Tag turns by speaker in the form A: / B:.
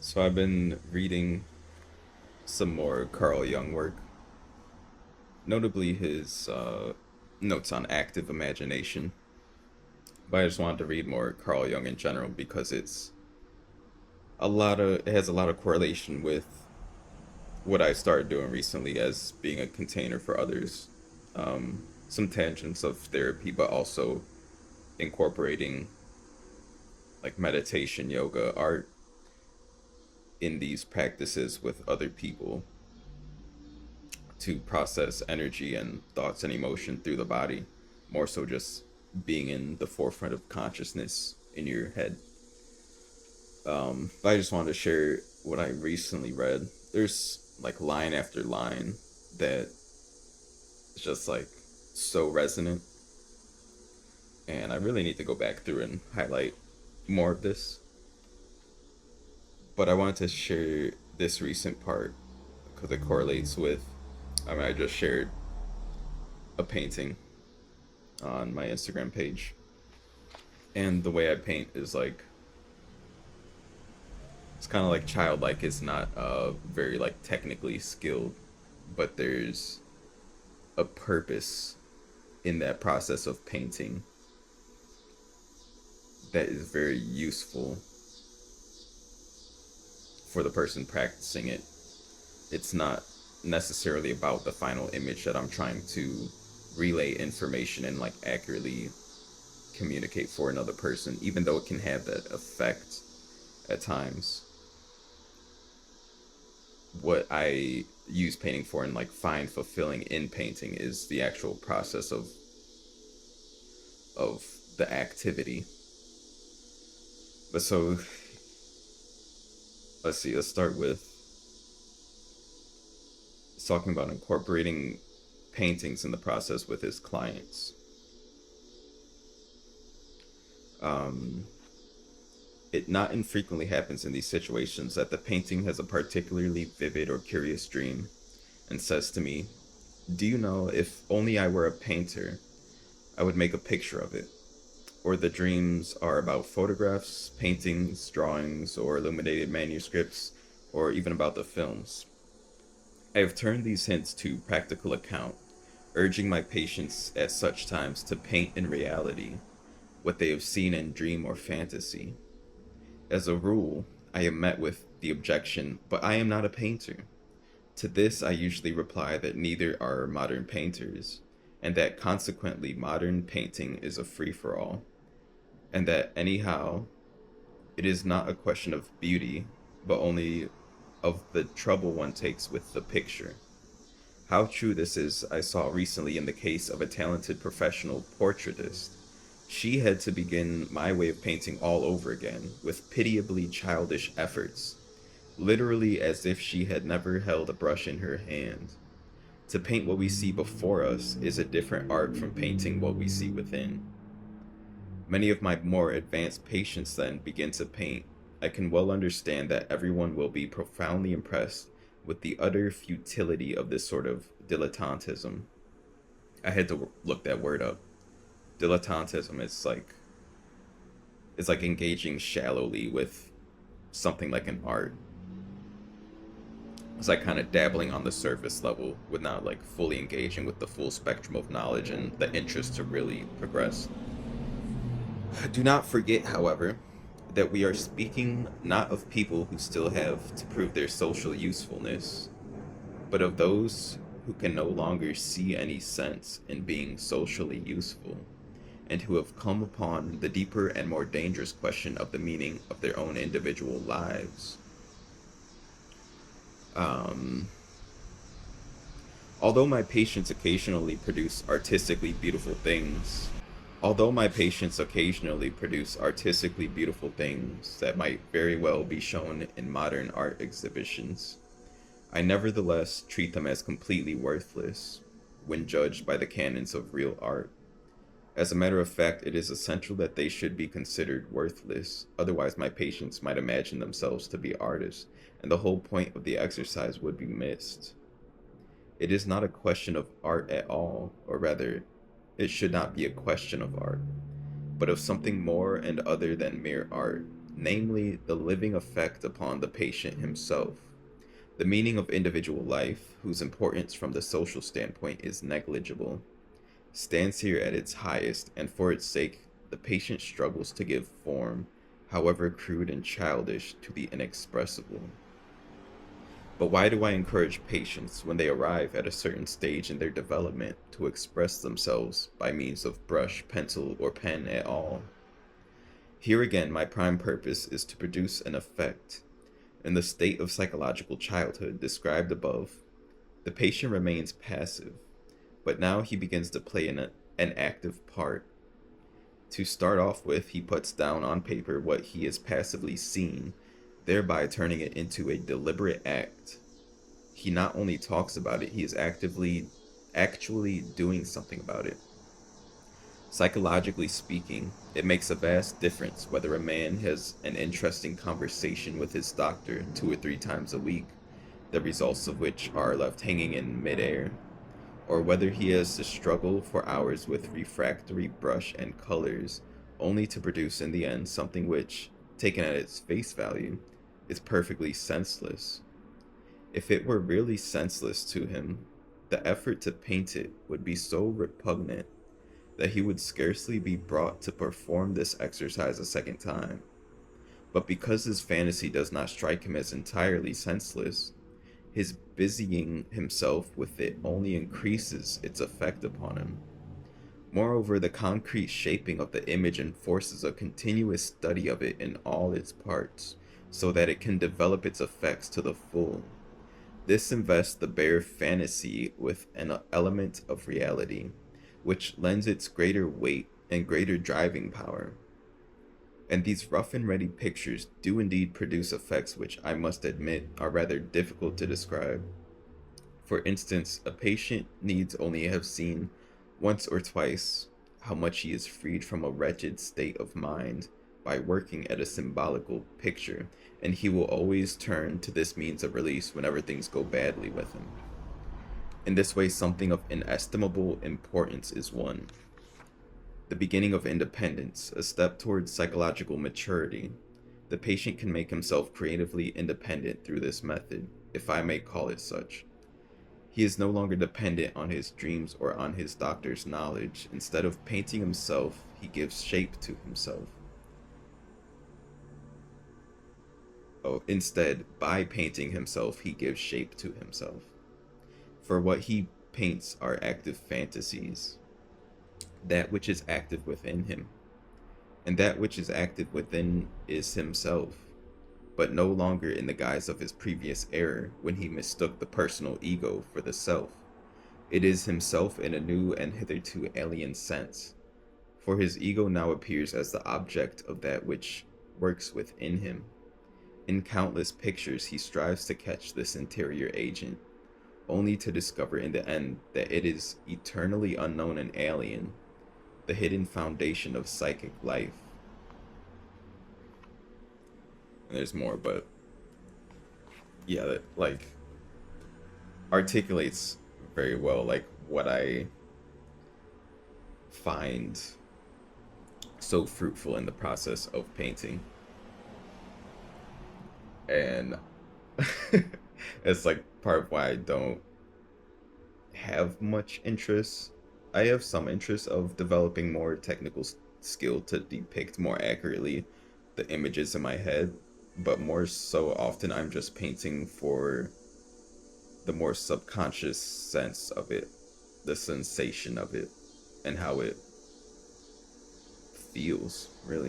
A: So I've been reading some more Carl Jung work, notably his notes on active imagination. But I just wanted to read more Carl Jung in general because it has a lot of correlation with what I started doing recently as being a container for others. Some tangents of therapy, but also incorporating like meditation, yoga, art in these practices with other people to process energy and thoughts and emotion through the body, more so just being in the forefront of consciousness in your head. But I just wanted to share what I recently read. There's like line after line that is just like so resonant, and I really need to go back through and highlight more of this. But I wanted to share this recent part because it correlates with. I just shared a painting on my Instagram page. And the way I paint is like it's kind of like childlike. It's not very like technically skilled, but there's a purpose in that process of painting that is very useful for the person practicing it. It's not necessarily about the final image that I'm trying to relay information and like accurately communicate for another person, even though it can have that effect at times. What I use painting for and like find fulfilling in painting is the actual process of the activity. But so let's see, let's start with talking about incorporating paintings in the process with his clients. Um, It not infrequently happens in these situations that the painting has a particularly vivid or curious dream and says to me, "Do you know, if only I were a painter, I would make a picture of it." Or the dreams are about photographs, paintings, drawings, or illuminated manuscripts, or even about the films. I have turned these hints to practical account, urging my patients at such times to paint in reality what they have seen in dream or fantasy. As a rule, I am met with the objection, "But I am not a painter." To this, I usually reply that neither are modern painters, and that consequently modern painting is a free for all, and that anyhow, it is not a question of beauty, but only of the trouble one takes with the picture. How true this is, I saw recently in the case of a talented professional portraitist. She had to begin my way of painting all over again, with pitiably childish efforts, literally as if she had never held a brush in her hand. To paint what we see before us is a different art from painting what we see within. Many of my more advanced patients then begin to paint. I can well understand that everyone will be profoundly impressed with the utter futility of this sort of dilettantism. I had to look that word up. Dilettantism is like engaging shallowly with something like an art. It's like kind of dabbling on the surface level with not like fully engaging with the full spectrum of knowledge and the interest to really progress. Do not forget, however, that we are speaking not of people who still have to prove their social usefulness, but of those who can no longer see any sense in being socially useful, and who have come upon the deeper and more dangerous question of the meaning of their own individual lives. Um, although my patients occasionally produce artistically beautiful things, Although my patients occasionally produce artistically beautiful things that might very well be shown in modern art exhibitions, I nevertheless treat them as completely worthless when judged by the canons of real art. As a matter of fact, it is essential that they should be considered worthless, otherwise my patients might imagine themselves to be artists, and the whole point of the exercise would be missed. It is not a question of art at all, or rather, it should not be a question of art, but of something more and other than mere art. namely the living effect upon the patient himself. The meaning of individual life, whose importance from the social standpoint is negligible, stands here at its highest, and for its sake, the patient struggles to give form, however crude and childish, to the inexpressible. But why do I encourage patients when they arrive at a certain stage in their development to express themselves by means of brush, pencil, or pen at all? Here again, my prime purpose is to produce an effect. In the state of psychological childhood described above, the patient remains passive, but now he begins to play an active part. To start off with, he puts down on paper what he has passively seen, thereby turning it into a deliberate act. He not only talks about it, he is actually doing something about it. Psychologically speaking, it makes a vast difference whether a man has an interesting conversation with his doctor 2 or 3 times a week, the results of which are left hanging in midair, or whether he has to struggle for hours with refractory brush and colors, only to produce in the end something which, taken at its face value, is perfectly senseless. If it were really senseless to him, the effort to paint it would be so repugnant that he would scarcely be brought to perform this exercise a second time. But because his fantasy does not strike him as entirely senseless, his busying himself with it only increases its effect upon him. Moreover, the concrete shaping of the image enforces a continuous study of it in all its parts, so that it can develop its effects to the full. This invests the bare fantasy with an element of reality, which lends its greater weight and greater driving power. And these rough and ready pictures do indeed produce effects which I must admit are rather difficult to describe. For instance, a patient needs only have seen once or twice how much he is freed from a wretched state of mind by working at a symbolical picture, and he will always turn to this means of release whenever things go badly with him. In this way, something of inestimable importance is won. The beginning of independence, a step towards psychological maturity. The patient can make himself creatively independent through this method, if I may call it such. He is no longer dependent on his dreams or on his doctor's knowledge. Instead of painting himself, he gives shape to himself. Instead, by painting himself, he gives shape to himself. For what he paints are active fantasies, that which is active within him, and that which is active within is himself, but no longer in the guise of his previous error when he mistook the personal ego for the self. It is himself in a new and hitherto alien sense, for his ego now appears as the object of that which works within him. In countless pictures he strives to catch this interior agent, only to discover in the end that it is eternally unknown and alien, the hidden foundation of psychic life. And there's more, but yeah, that like articulates very well like what I find so fruitful in the process of painting. And it's like part of why I don't have much interest. I have some interest of developing more technical skill to depict more accurately the images in my head, but more so often I'm just painting for the more subconscious sense of it, the sensation of it, and how it feels, really.